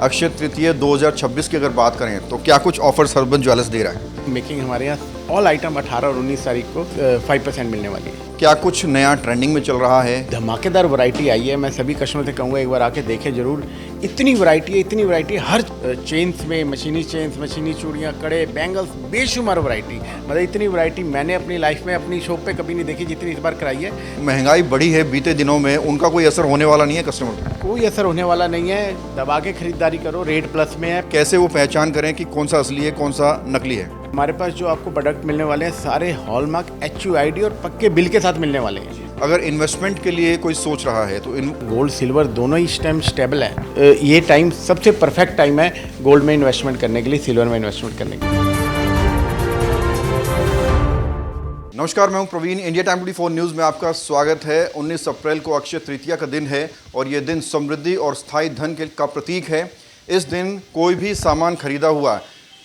अक्षय तृतीय 2026 की अगर बात करें तो क्या कुछ ऑफर्स हर्बन ज्वेलर्स दे रहा है? मेकिंग हमारे यहाँ ऑल आइटम 18 और 19 तारीख को 5% मिलने वाली है। क्या कुछ नया ट्रेंडिंग में चल रहा है? धमाकेदार वैरायटी आई है। मैं सभी कस्टमर से कहूँगा एक बार आके देखें जरूर। इतनी वैरायटी है हर चेन्स में, मशीनी चेन्स, मशीनी चूड़ियाँ, कड़े, बैंगल्स, बेशुमार वैरायटी। मतलब इतनी वैरायटी मैंने अपनी लाइफ में अपनी शॉप पे कभी नहीं देखी जितनी इस बार कराई है। महंगाई बढ़ी है बीते दिनों में, उनका कोई असर होने वाला नहीं है कस्टमर पर? कोई असर होने वाला नहीं है। दबा के खरीदारी करो, रेट प्लस में है। कैसे वो पहचान करें कि कौन सा असली है कौन सा नकली है? हमारे पास जो आपको प्रोडक्ट मिलने वाले हैं सारे हॉलमार्क, HUID और पक्के बिल के साथ मिलने वाले हैं। अगर इन्वेस्टमेंट के लिए कोई सोच रहा है तो गोल्ड सिल्वर दोनों ही इस टाइम स्टेबल है। ये टाइम सबसे परफेक्ट टाइम है गोल्ड में इन्वेस्टमेंट करने के लिए, सिल्वर में इन्वेस्टमेंट करने के लिए। नमस्कार, मैं हूं प्रवीण। इंडिया टाइम 24 न्यूज़ में आपका स्वागत है। 19 अप्रैल को अक्षय तृतीया का दिन है और ये दिन समृद्धि और स्थायी धन का प्रतीक है। इस दिन कोई भी सामान खरीदा हुआ,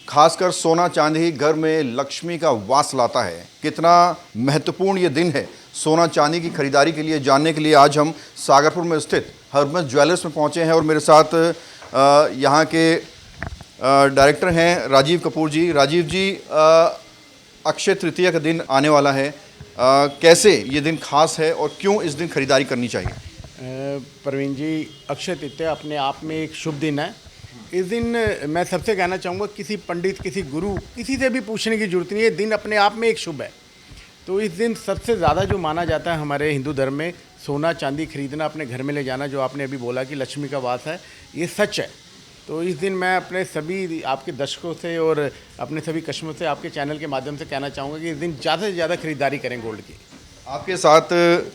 खासकर सोना चांदी, घर में लक्ष्मी का वास लाता है। कितना महत्वपूर्ण ये दिन है सोना चांदी की खरीदारी के लिए, जानने के लिए आज हम सागरपुर में स्थित हर्बन ज्वेलर्स में पहुंचे हैं और मेरे साथ यहाँ के डायरेक्टर हैं राजीव कपूर जी। राजीव जी, अक्षय तृतीया का दिन आने वाला है, कैसे ये दिन खास है और क्यों इस दिन खरीदारी करनी चाहिए? प्रवीण जी, अक्षय तृतीया अपने आप में एक शुभ दिन है। इस दिन मैं सबसे कहना चाहूँगा, किसी पंडित, किसी गुरु, किसी से भी पूछने की जरूरत नहीं है। दिन अपने आप में एक शुभ है। तो इस दिन सबसे ज़्यादा जो माना जाता है हमारे हिंदू धर्म में, सोना चांदी खरीदना, अपने घर में ले जाना, जो आपने अभी बोला कि लक्ष्मी का वास है, ये सच है। तो इस दिन मैं अपने सभी आपके दर्शकों से और अपने सभी कस्टमर से आपके चैनल के माध्यम से कहना चाहूँगा कि इस दिन ज़्यादा से ज़्यादा खरीदारी करें गोल्ड की। आपके साथ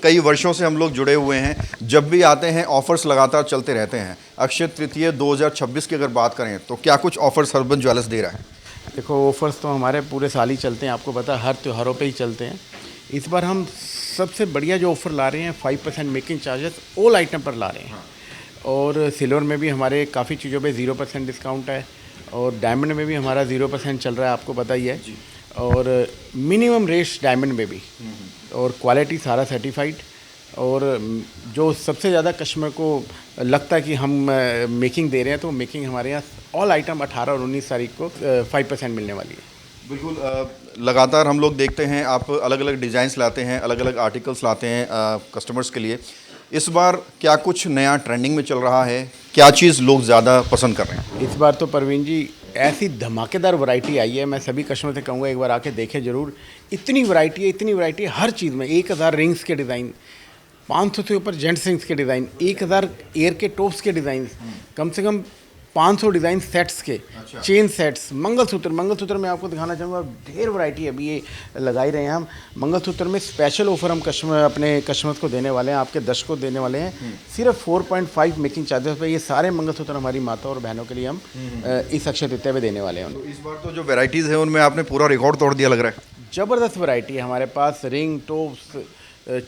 कई वर्षों से हम लोग जुड़े हुए हैं। जब भी आते हैं ऑफर्स लगातार चलते रहते हैं। अक्षय तृतीय 2026 की अगर बात करें तो क्या कुछ ऑफर्स हर्बन ज्वेलर्स दे रहा है? देखो, ऑफर्स तो हमारे पूरे साल ही चलते हैं, आपको पता है, हर त्योहारों पे ही चलते हैं। इस बार हम सबसे बढ़िया जो ऑफ़र ला रहे हैं, 5% मेकिंग चार्जेस ऑल आइटम पर ला रहे हैं। और सिल्वर में भी हमारे काफ़ी चीज़ों पे 0% डिस्काउंट है और डायमंड में भी हमारा 0% चल रहा है, आपको पता ही है। और मिनिमम रेट्स डायमंड में भी, और क्वालिटी सारा सर्टिफाइड। और जो सबसे ज़्यादा कस्टमर को लगता है कि हम मेकिंग दे रहे हैं, तो मेकिंग हमारे यहाँ ऑल आइटम 18 और 19 तारीख को 5% मिलने वाली है। बिल्कुल, लगातार हम लोग देखते हैं आप अलग अलग डिज़ाइंस लाते हैं, अलग अलग आर्टिकल्स लाते हैं कस्टमर्स के लिए। इस बार क्या कुछ नया ट्रेंडिंग में चल रहा है? क्या चीज़ लोग ज़्यादा पसंद कर रहे हैं? इस बार तो प्रवीण जी ऐसी धमाकेदार वैरायटी आई है। मैं सभी कस्टमर से कहूँगा एक बार आके देखें ज़रूर। इतनी वैरायटी है हर चीज़ में। 1000 रिंग्स के डिज़ाइन, 500 से ऊपर जेंट्स रिंग्स के डिज़ाइन, 1000 एयर के टॉप्स के डिज़ाइन, कम से कम 500 डिज़ाइन सेट्स के, चेन सेट्स, मंगलसूत्र में आपको दिखाना चाहूँगा, ढेर वैरायटी अभी ये लगाई रहे हैं हम। मंगलसूत्र में स्पेशल ऑफर हम अपने कस्टमर्स को देने वाले हैं, आपके दर्शकों को देने वाले हैं। सिर्फ 4.5 मेकिंग चार्जेस पे ये सारे मंगलसूत्र हमारी माता और बहनों के लिए हम इस अक्षय तृतीया पे देने वाले हैं। तो इस बार तो जो वेराइटीज़ है उनमें आपने पूरा रिकॉर्ड तोड़ दिया लग रहा है। ज़बरदस्त वैरायटी है हमारे पास। रिंग, टॉप्स,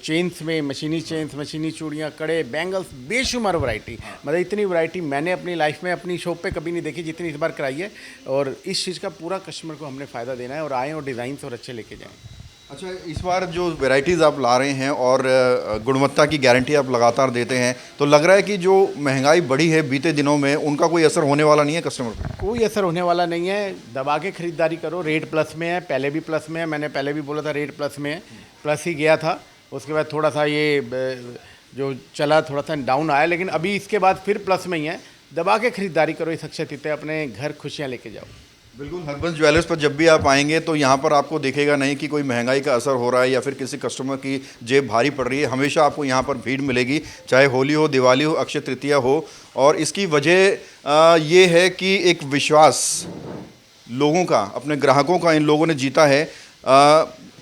चेन्स में, मशीनी चेन्स, मशीनी चूड़ियाँ, कड़े, बैंगल्स, बेशुमार वैरायटी। मतलब इतनी वैरायटी मैंने अपनी लाइफ में अपनी शॉप पे कभी नहीं देखी जितनी इस बार कराई है। और इस चीज़ का पूरा कस्टमर को हमने फ़ायदा देना है और आएँ और डिज़ाइंस और अच्छे लेके जाएँ। अच्छा, इस बार जो वैराइटीज़ आप ला रहे हैं और गुणवत्ता की गारंटी आप लगातार देते हैं, तो लग रहा है कि जो महंगाई बढ़ी है बीते दिनों में, उनका कोई असर होने वाला नहीं है कस्टमर पर? कोई असर होने वाला नहीं है। दबा के खरीदारी करो, रेट प्लस में है, पहले भी प्लस में है। मैंने पहले भी बोला था रेट प्लस में है, प्लस ही गया था। उसके बाद थोड़ा सा ये जो चला थोड़ा सा डाउन आया, लेकिन अभी इसके बाद फिर प्लस में ही है। दबा के खरीदारी करो इस अक्षय तृतीया, अपने घर खुशियाँ लेके जाओ। बिल्कुल, हर्बन ज्वेलर्स पर जब भी आप आएंगे तो यहाँ पर आपको दिखेगा नहीं कि कोई महंगाई का असर हो रहा है या फिर किसी कस्टमर की जेब भारी पड़ रही है। हमेशा आपको यहाँ पर भीड़ मिलेगी, चाहे होली हो, दिवाली हो, अक्षय तृतीया हो। और इसकी वजह ये है कि एक विश्वास लोगों का, अपने ग्राहकों का इन लोगों ने जीता है।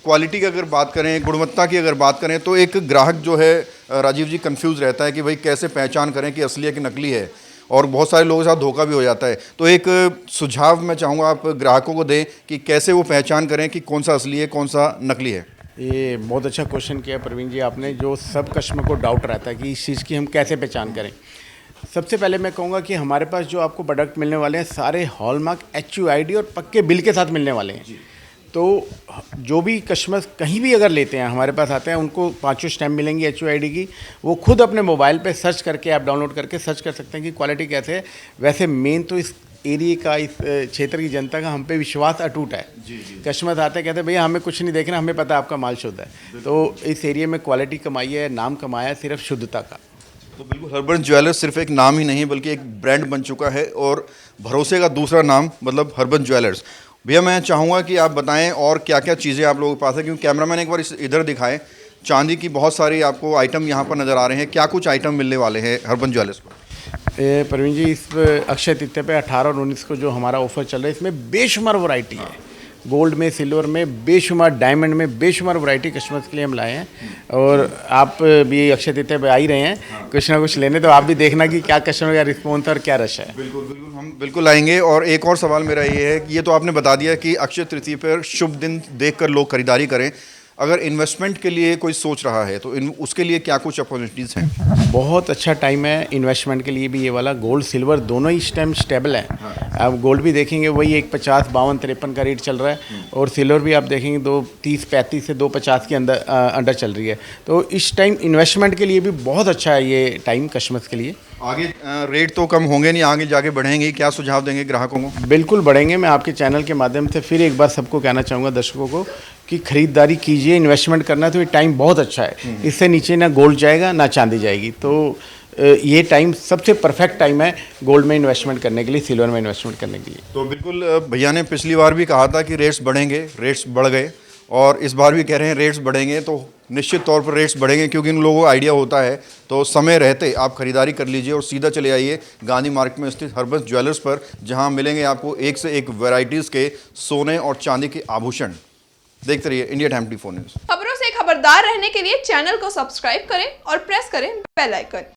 क्वालिटी की अगर बात करें, गुणवत्ता की अगर बात करें, तो एक ग्राहक जो है राजीव जी कंफ्यूज रहता है कि भाई कैसे पहचान करें कि असली है कि नकली है, और बहुत सारे लोगों के साथ धोखा भी हो जाता है। तो एक सुझाव मैं चाहूँगा आप ग्राहकों को दें कि कैसे वो पहचान करें कि कौन सा असली है कौन सा नकली है। ये बहुत अच्छा क्वेश्चन किया प्रवीण जी आपने। जो सब कस्टमर को डाउट रहता है कि इस चीज़ की हम कैसे पहचान करें। सबसे पहले मैं कहूँगा कि हमारे पास जो आपको प्रोडक्ट मिलने वाले हैं सारे हॉलमार्क, HUID और पक्के बिल के साथ मिलने वाले हैं। तो जो भी कस्टमर कहीं भी अगर लेते हैं हमारे पास आते हैं, उनको 5 स्टैम्प मिलेंगी HUID की। वो खुद अपने मोबाइल पे सर्च करके, ऐप डाउनलोड करके सर्च कर सकते हैं कि क्वालिटी कैसे है। वैसे मेन तो इस एरिया का, इस क्षेत्र की जनता का हम पे विश्वास अटूट है। कस्टमर आते हैं, कहते हैं भैया हमें कुछ नहीं देखना, हमें पता है आपका माल शुद्ध है। तो इस एरिया में क्वालिटी कमाई है, नाम कमाया है सिर्फ शुद्धता का। तो बिल्कुल हर्बन ज्वेलर्स सिर्फ एक नाम ही नहीं बल्कि एक ब्रांड बन चुका है और भरोसे का दूसरा नाम मतलब हर्बन ज्वेलर्स। भैया मैं चाहूँगा कि आप बताएं और क्या क्या चीज़ें आप लोगों के पास है, क्योंकि कैमरामैन एक बार इधर दिखाएं। चांदी की बहुत सारी आपको आइटम यहाँ पर नज़र आ रहे हैं। क्या कुछ आइटम मिलने वाले हैं हर्बन ज्वेलर्स को? प्रवीण जी, इस अक्षय तृतीया पे 18 और 19 को जो हमारा ऑफर चल रहा है, इसमें बेशुमार वैरायटी है। गोल्ड में, सिल्वर में बेशुमार, डायमंड में बेशुमार वैरायटी कस्टमर्स के लिए हम लाए हैं। और आप भी अक्षय तृतीया पे आ ही रहे हैं कुछ ना कुछ लेने, तो आप भी देखना कि क्या कस्टमर का रिस्पॉन्स और क्या रश है। बिल्कुल बिल्कुल, हम बिल्कुल आएंगे। और एक और सवाल मेरा ये है कि ये तो आपने बता दिया कि अक्षय तृतीया पर शुभ दिन देखकर लोग खरीदारी करें। अगर इन्वेस्टमेंट के लिए कोई सोच रहा है तो उसके लिए क्या कुछ अपॉर्चुनिटीज़ हैं? बहुत अच्छा टाइम है इन्वेस्टमेंट के लिए भी ये वाला। गोल्ड सिल्वर दोनों ही इस टाइम स्टेबल है। आप गोल्ड भी देखेंगे वही 150, 52, 53 का रेट चल रहा है। और सिल्वर भी आप देखेंगे 230, 35 से 250 के अंडर चल रही है। तो इस टाइम इन्वेस्टमेंट के लिए भी बहुत अच्छा है ये टाइम कस्टमर्स के लिए। आगे रेट तो कम होंगे नहीं, आगे जाके बढ़ेंगे। क्या सुझाव देंगे ग्राहकों को? बिल्कुल बढ़ेंगे। मैं आपके चैनल के माध्यम से फिर एक बार सबको कहना चाहूँगा, दर्शकों को, कि खरीदारी कीजिए। इन्वेस्टमेंट करना है तो ये टाइम बहुत अच्छा है। इससे नीचे ना गोल्ड जाएगा ना चांदी जाएगी। तो ये टाइम सबसे परफेक्ट टाइम है गोल्ड में इन्वेस्टमेंट करने के लिए, सिल्वर में इन्वेस्टमेंट करने के लिए। तो बिल्कुल भैया ने पिछली बार भी कहा था कि रेट्स बढ़ेंगे, रेट्स बढ़ गए और इस बार भी कह रहे हैं रेट्स बढ़ेंगे। तो निश्चित तौर पर रेट्स बढ़ेंगे क्योंकि इन लोगों को आइडिया होता है। तो समय रहते आप खरीदारी कर लीजिए और सीधा चले आइए गांधी मार्केट में स्थित हर्बन ज्वेलर्स पर, जहां मिलेंगे आपको एक से एक वैरायटीज़ के सोने और चांदी के आभूषण। देखते रहिए इंडिया टाइम 24 न्यूज़। खबरों से खबरदार रहने के लिए चैनल को सब्सक्राइब करें और प्रेस करें बेल आइकन।